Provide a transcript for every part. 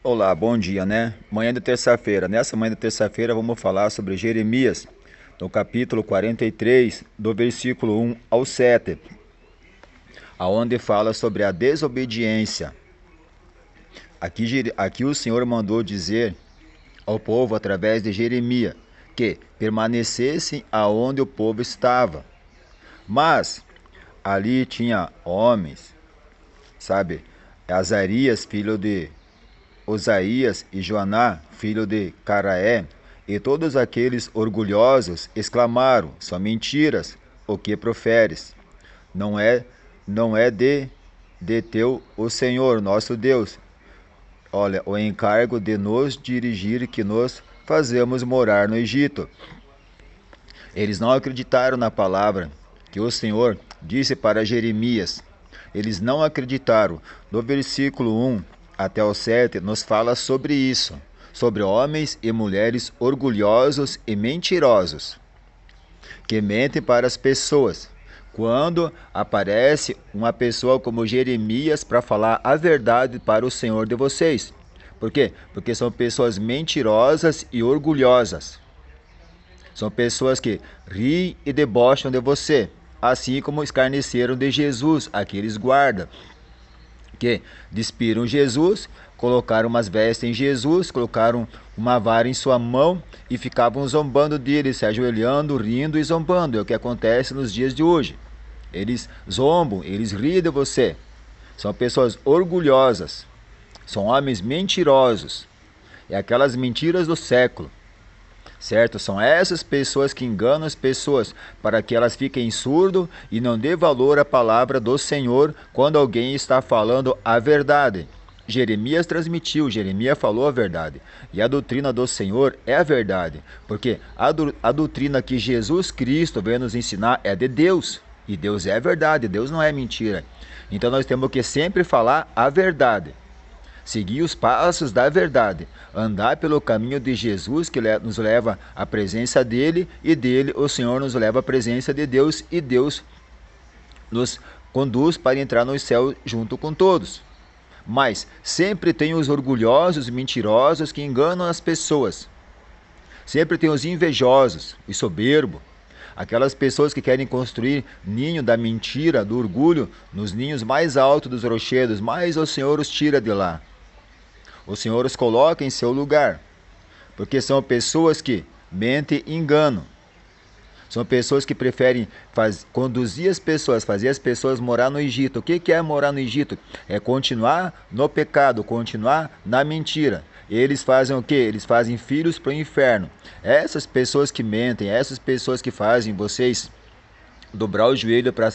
Olá, bom dia, né? Manhã de terça-feira. Nessa manhã de terça-feira vamos falar sobre Jeremias, no capítulo 43, do versículo 1 ao 7, aonde fala sobre a desobediência. Aqui o Senhor mandou dizer ao povo através de Jeremias que permanecessem aonde o povo estava. Mas ali tinha homens, sabe? Azarias, filho de Osaías e Joaná, filho de Caraé, e todos aqueles orgulhosos exclamaram: são mentiras o que proferes. Não é, não é de teu o Senhor, nosso Deus. Olha, o encargo de nos dirigir que nos fazemos morar no Egito. Eles não acreditaram na palavra que o Senhor disse para Jeremias. Eles não acreditaram. No versículo 1 até o 7 nos fala sobre isso, sobre homens e mulheres orgulhosos e mentirosos, que mentem para as pessoas. Quando aparece uma pessoa como Jeremias para falar a verdade para o Senhor de vocês. Por quê? Porque são pessoas mentirosas e orgulhosas. São pessoas que riem e debocham de você, assim como escarneceram de Jesus, aqueles guardas que despiram Jesus, colocaram umas vestes em Jesus, colocaram uma vara em sua mão e ficavam zombando dele, se ajoelhando, rindo e zombando. É o que acontece nos dias de hoje. Eles zombam, eles riem de você. São pessoas orgulhosas, são homens mentirosos. É aquelas mentiras do século. Certo? São essas pessoas que enganam as pessoas para que elas fiquem surdo e não dê valor à palavra do Senhor quando alguém está falando a verdade. Jeremias transmitiu, Jeremias falou a verdade. E a doutrina do Senhor é a verdade, porque a doutrina que Jesus Cristo veio nos ensinar é de Deus. E Deus é a verdade, Deus não é mentira. Então nós temos que sempre falar a verdade. Seguir os passos da verdade, andar pelo caminho de Jesus que nos leva à presença dele e dele o Senhor nos leva à presença de Deus e Deus nos conduz para entrar no céu junto com todos. Mas sempre tem os orgulhosos e mentirosos que enganam as pessoas. Sempre tem os invejosos e soberbos. Aquelas pessoas que querem construir ninho da mentira, do orgulho, nos ninhos mais altos dos rochedos, mas o Senhor os tira de lá. O Senhor os coloca em seu lugar, porque são pessoas que mentem e enganam. São pessoas que preferem conduzir as pessoas, fazer as pessoas morar no Egito. O que é morar no Egito? É continuar no pecado, continuar na mentira. Eles fazem o quê? Eles fazem filhos para o inferno. Essas pessoas que mentem, essas pessoas que fazem vocês dobrar o joelho para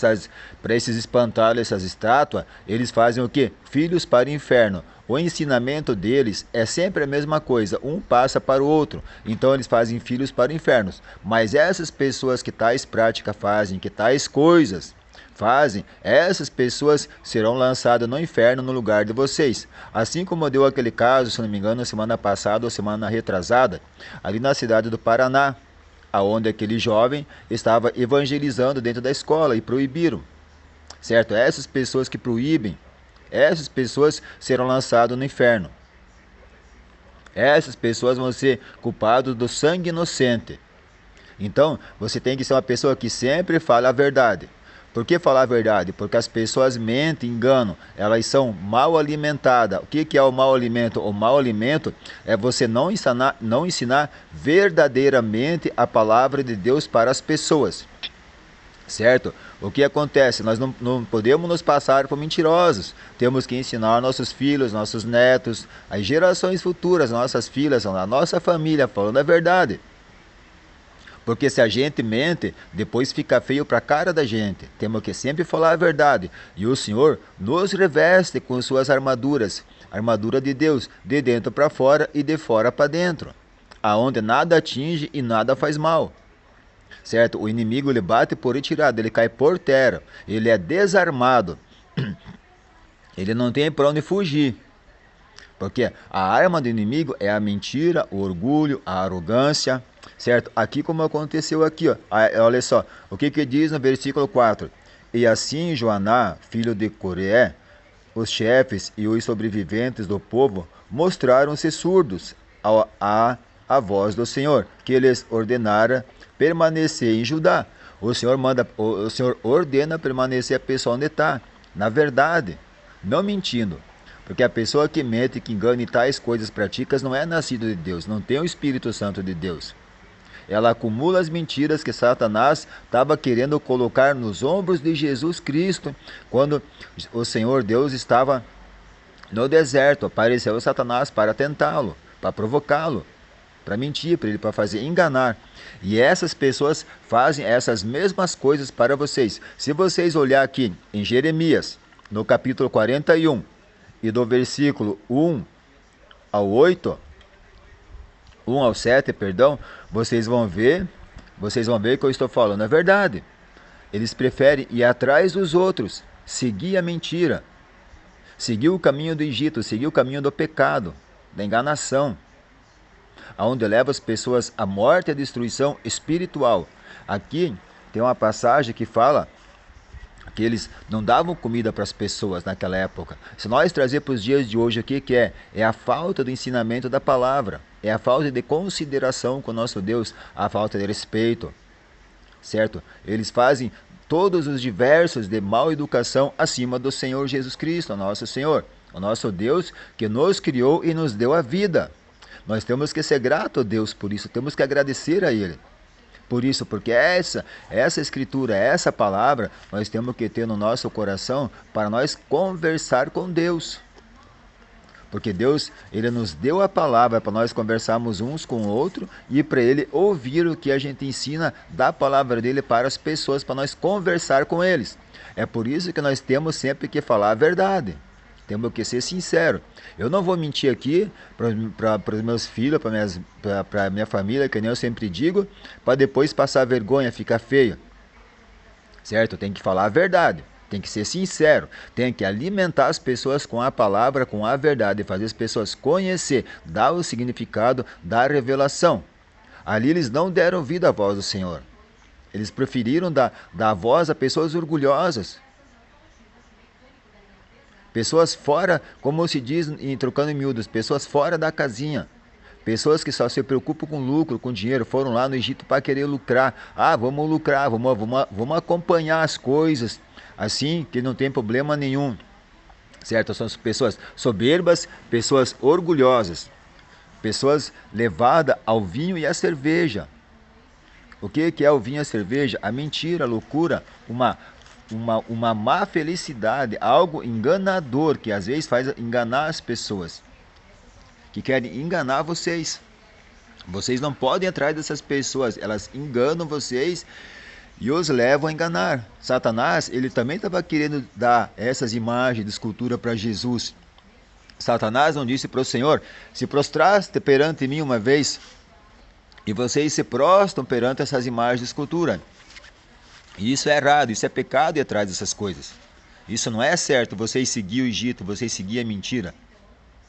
esses espantalhos, essas estátuas, eles fazem o quê? Filhos para o inferno. O ensinamento deles é sempre a mesma coisa, um passa para o outro. Então eles fazem filhos para o inferno. Mas essas pessoas que tais práticas fazem, que tais coisas fazem, essas pessoas serão lançadas no inferno no lugar de vocês. Assim como deu aquele caso, se não me engano, semana passada ou semana retrasada, ali na cidade do Paraná, aonde aquele jovem estava evangelizando dentro da escola e proibiram, certo? Essas pessoas que proíbem, essas pessoas serão lançadas no inferno. Essas pessoas vão ser culpadas do sangue inocente. Então, você tem que ser uma pessoa que sempre fala a verdade. Por que falar a verdade? Porque as pessoas mentem, enganam, elas são mal alimentadas. O que é o mau alimento? O mau alimento é você não ensinar verdadeiramente a palavra de Deus para as pessoas. Certo? O que acontece? Nós não podemos nos passar por mentirosos. Temos que ensinar nossos filhos, nossos netos, as gerações futuras, nossas filhas, a nossa família, falando a verdade. Porque se a gente mente, depois fica feio para a cara da gente. Temos que sempre falar a verdade. E o Senhor nos reveste com suas armaduras. Armadura de Deus, de dentro para fora e de fora para dentro. Aonde nada atinge e nada faz mal. Certo? O inimigo ele bate por retirada, ele cai por terra. Ele é desarmado. Ele não tem para onde fugir. Porque a arma do inimigo é a mentira, o orgulho, a arrogância, certo? Aqui como aconteceu aqui, ó. Olha só, o que diz no versículo 4? E assim Joaná, filho de Coreé, os chefes e os sobreviventes do povo mostraram-se surdos à voz do Senhor, que lhes ordenara permanecer em Judá. O Senhor ordena permanecer a pessoa onde está, na verdade, não mentindo. Porque a pessoa que mente, que engana e tais coisas praticas não é nascido de Deus, não tem o Espírito Santo de Deus. Ela acumula as mentiras que Satanás estava querendo colocar nos ombros de Jesus Cristo, quando o Senhor Deus estava no deserto. Apareceu Satanás para tentá-lo, para provocá-lo, para mentir, para fazer enganar. E essas pessoas fazem essas mesmas coisas para vocês. Se vocês olhar aqui em Jeremias, no capítulo 41, e do versículo 1 ao 8, 1 ao 7, perdão, vocês vão ver que eu estou falando a verdade. Eles preferem ir atrás dos outros, seguir a mentira, seguir o caminho do Egito, seguir o caminho do pecado, da enganação, aonde leva as pessoas à morte e à destruição espiritual. Aqui tem uma passagem que fala que eles não davam comida para as pessoas naquela época. Se nós trazer para os dias de hoje aqui, que é a falta do ensinamento da palavra, é a falta de consideração com o nosso Deus, a falta de respeito, certo? Eles fazem todos os diversos de mal educação acima do Senhor Jesus Cristo, o nosso Senhor, o nosso Deus que nos criou e nos deu a vida. Nós temos que ser grato a Deus por isso, temos que agradecer a Ele. Por isso, porque essa escritura, essa palavra, nós temos que ter no nosso coração para nós conversar com Deus. Porque Deus, Ele nos deu a palavra para nós conversarmos uns com o outro e para Ele ouvir o que a gente ensina da palavra dEle para as pessoas, para nós conversar com eles. É por isso que nós temos sempre que falar a verdade. Temos que ser sinceros. Eu não vou mentir aqui para os meus filhos, para a minha família, que nem eu sempre digo, para depois passar vergonha, ficar feio. Certo? Tem que falar a verdade. Tem que ser sincero. Tem que alimentar as pessoas com a palavra, com a verdade, fazer as pessoas conhecer, dar o significado da revelação. Ali eles não deram vida à voz do Senhor. Eles preferiram dar voz a pessoas orgulhosas. Pessoas fora, como se diz, trocando em miúdos, pessoas fora da casinha. Pessoas que só se preocupam com lucro, com dinheiro, foram lá no Egito para querer lucrar. Ah, vamos lucrar, vamos acompanhar as coisas, assim que não tem problema nenhum. Certo? São pessoas soberbas, pessoas orgulhosas, pessoas levadas ao vinho e à cerveja. O que é o vinho e a cerveja? A mentira, a loucura, uma má felicidade, algo enganador, que às vezes faz enganar as pessoas, que querem enganar vocês. Vocês não podem ir atrás dessas pessoas, elas enganam vocês e os levam a enganar. Satanás, ele também estava querendo dar essas imagens de escultura para Jesus. Satanás não disse para o Senhor: se prostraste perante mim uma vez, e vocês se prostram perante essas imagens de escultura. E isso é errado, isso é pecado ir atrás dessas coisas. Isso não é certo, vocês seguir o Egito, vocês seguir a mentira.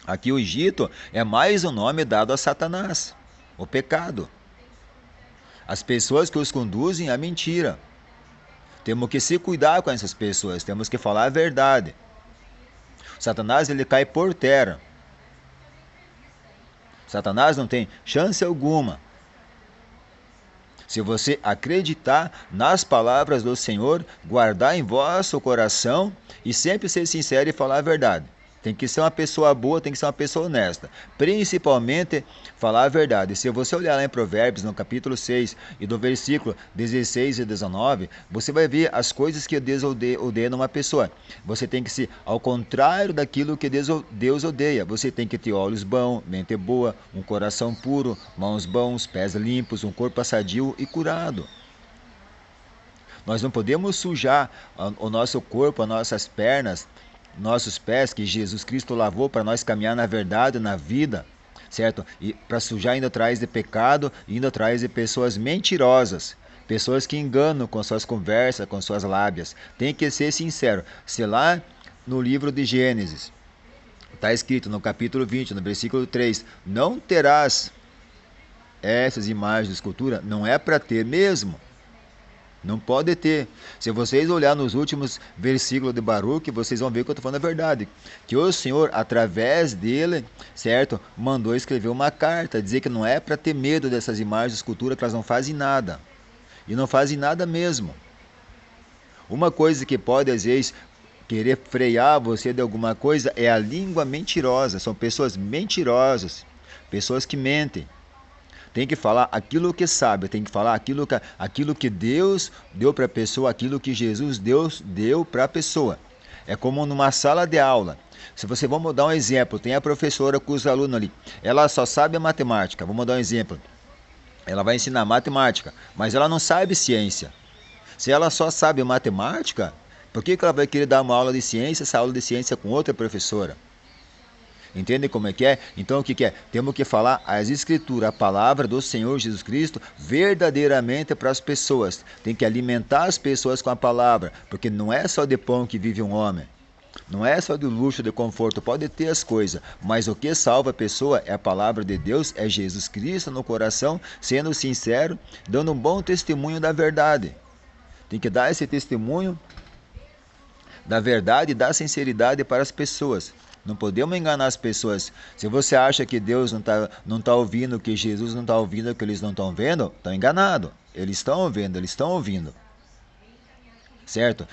Aqui o Egito é mais um nome dado a Satanás, o pecado. As pessoas que os conduzem à mentira. Temos que se cuidar com essas pessoas, temos que falar a verdade. Satanás, ele cai por terra. Satanás não tem chance alguma. Se você acreditar nas palavras do Senhor, guardar em vosso coração e sempre ser sincero e falar a verdade. Tem que ser uma pessoa boa, tem que ser uma pessoa honesta. Principalmente falar a verdade. Se você olhar lá em Provérbios, no capítulo 6, e do versículo 16 e 19, você vai ver as coisas que Deus odeia numa pessoa. Você tem que ser ao contrário daquilo que Deus odeia. Você tem que ter olhos bons, mente boa, um coração puro, mãos bons, pés limpos, um corpo sadio e curado. Nós não podemos sujar o nosso corpo, as nossas pernas, nossos pés, que Jesus Cristo lavou para nós caminhar na verdade, na vida, certo? E para sujar indo atrás de pecado, indo atrás de pessoas mentirosas, pessoas que enganam com suas conversas, com suas lábias. Tem que ser sincero. Se lá no livro de Gênesis está escrito no capítulo 20, no versículo 3, não terás essas imagens de escultura, não é para ter mesmo. Não pode ter. Se vocês olhar nos últimos versículos de Baruque, vocês vão ver que eu estou falando a verdade. Que o Senhor, através dele, certo, mandou escrever uma carta, dizer que não é para ter medo dessas imagens de escultura, que elas não fazem nada. E não fazem nada mesmo. Uma coisa que pode, às vezes, querer frear você de alguma coisa é a língua mentirosa. São pessoas mentirosas, pessoas que mentem. Tem que falar aquilo que sabe, tem que falar aquilo que Deus deu para a pessoa, aquilo que Jesus deu para a pessoa. É como numa sala de aula. Se você, vamos dar um exemplo, tem a professora com os alunos ali, ela só sabe matemática, vamos dar um exemplo. Ela vai ensinar matemática, mas ela não sabe ciência. Se ela só sabe matemática, por que ela vai querer dar uma aula de ciência, essa aula de ciência com outra professora? Entende como é que é? Então o que é? Temos que falar as escrituras, a palavra do Senhor Jesus Cristo verdadeiramente para as pessoas. Tem que alimentar as pessoas com a palavra, porque não é só de pão que vive um homem. Não é só de luxo, de conforto, pode ter as coisas, mas o que salva a pessoa é a palavra de Deus, é Jesus Cristo no coração, sendo sincero, dando um bom testemunho da verdade. Tem que dar esse testemunho da verdade e da sinceridade para as pessoas. Não podemos enganar as pessoas. Se você acha que Deus não tá ouvindo, que Jesus não está ouvindo, que eles não estão vendo, estão enganados. Eles estão vendo, eles estão ouvindo. Certo?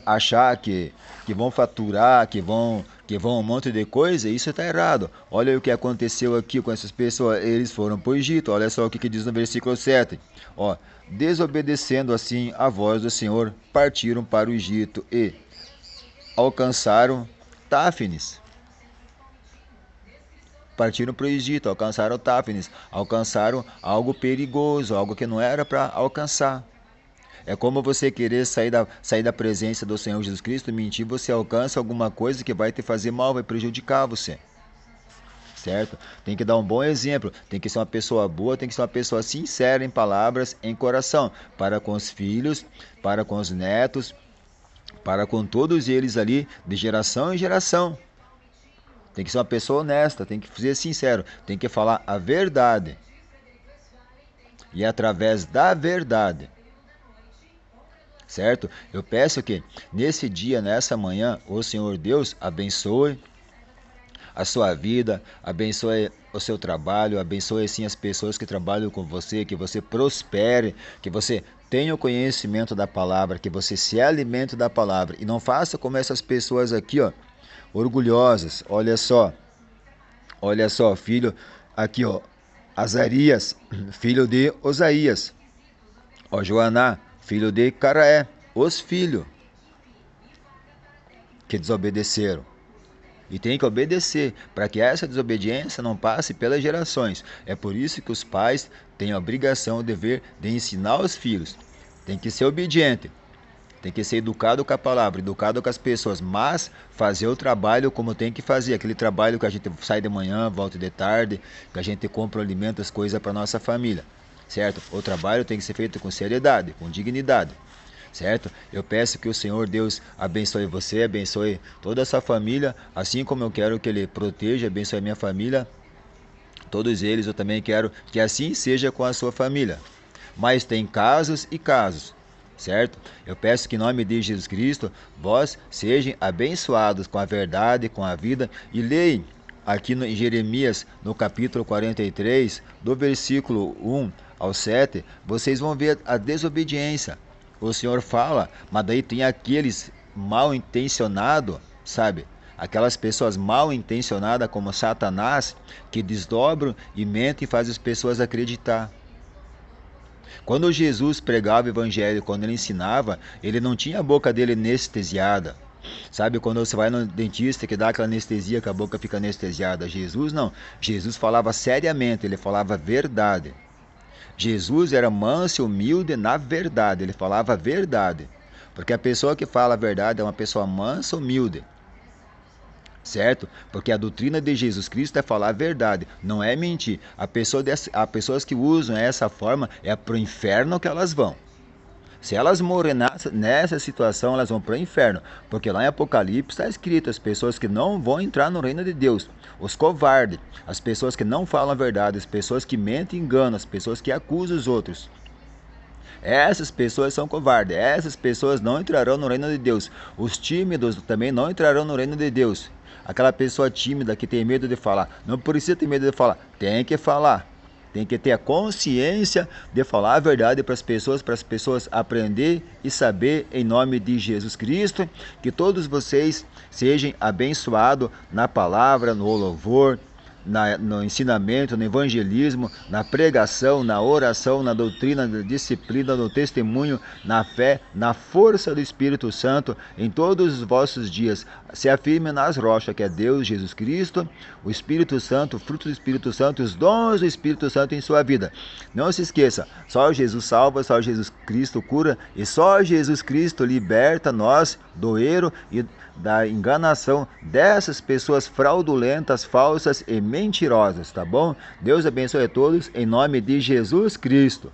Achar que vão faturar, que vão um monte de coisa, isso está errado. Olha o que aconteceu aqui com essas pessoas. Eles foram para o Egito. Olha só o que diz no versículo 7. Ó, desobedecendo assim a voz do Senhor, partiram para o Egito e alcançaram Táfnis. Partiram para o Egito, alcançaram Táfnis, alcançaram algo perigoso, algo que não era para alcançar. É como você querer sair da presença do Senhor Jesus Cristo, mentir, você alcança alguma coisa que vai te fazer mal, vai prejudicar você. Certo? Tem que dar um bom exemplo, tem que ser uma pessoa boa, tem que ser uma pessoa sincera em palavras, em coração, para com os filhos, para com os netos, para com todos eles ali, de geração em geração. Tem que ser uma pessoa honesta, tem que ser sincero, tem que falar a verdade. E através da verdade. Certo? Eu peço que nesse dia, nessa manhã, o Senhor Deus abençoe a sua vida, abençoe o seu trabalho, abençoe assim as pessoas que trabalham com você, que você prospere, que você tenha o conhecimento da palavra, que você se alimente da palavra e não faça como essas pessoas aqui, ó, orgulhosas. Olha só, filho, aqui ó, Azarias, filho de Osaías, ó, Joaná, filho de Caraé, os filhos que desobedeceram. E tem que obedecer, para que essa desobediência não passe pelas gerações. É por isso que os pais têm a obrigação, o dever de ensinar os filhos. Tem que ser obediente. Tem que ser educado com a palavra, educado com as pessoas, mas fazer o trabalho como tem que fazer. Aquele trabalho que a gente sai de manhã, volta de tarde, que a gente compra alimento, as coisas para nossa família, certo? O trabalho tem que ser feito com seriedade, com dignidade, certo? Eu peço que o Senhor Deus abençoe você, abençoe toda essa família, assim como eu quero que Ele proteja, abençoe a minha família, todos eles eu também quero que assim seja com a sua família. Mas tem casos e casos, certo? Eu peço que em nome de Jesus Cristo, vós sejam abençoados com a verdade, com a vida, e leem aqui em Jeremias, no capítulo 43, do versículo 1 ao 7, vocês vão ver a desobediência. O Senhor fala, mas daí tem aqueles mal intencionados, sabe? Aquelas pessoas mal intencionadas como Satanás, que desdobram e mentem e fazem as pessoas acreditar. Quando Jesus pregava o evangelho, quando ele ensinava, ele não tinha a boca dele anestesiada. Sabe quando você vai no dentista que dá aquela anestesia, que a boca fica anestesiada? Jesus não. Jesus falava seriamente, ele falava a verdade. Jesus era manso e humilde na verdade, ele falava a verdade. Porque a pessoa que fala a verdade é uma pessoa mansa e humilde. Certo? Porque a doutrina de Jesus Cristo é falar a verdade, não é mentir. Há pessoas que usam essa forma, é para o inferno que elas vão. Se elas morrem nessa situação, elas vão para o inferno. Porque lá em Apocalipse está escrito, as pessoas que não vão entrar no reino de Deus, os covardes, as pessoas que não falam a verdade, as pessoas que mentem e enganam, as pessoas que acusam os outros. Essas pessoas são covardes, essas pessoas não entrarão no reino de Deus. Os tímidos também não entrarão no reino de Deus. Aquela pessoa tímida que tem medo de falar, não precisa ter medo de falar, tem que falar. Tem que ter a consciência de falar a verdade para as pessoas aprender e saber em nome de Jesus Cristo. Que todos vocês sejam abençoados na palavra, no louvor, no ensinamento, no evangelismo, na pregação, na oração, na doutrina, na disciplina, no testemunho, na fé, na força do Espírito Santo em todos os vossos dias. Se afirme nas rochas, que é Deus, Jesus Cristo, o Espírito Santo, o fruto do Espírito Santo e os dons do Espírito Santo em sua vida. Não se esqueça, só Jesus salva, só Jesus Cristo cura e só Jesus Cristo liberta nós do erro e da enganação dessas pessoas fraudulentas, falsas e mentirosas, tá bom? Deus abençoe a todos em nome de Jesus Cristo.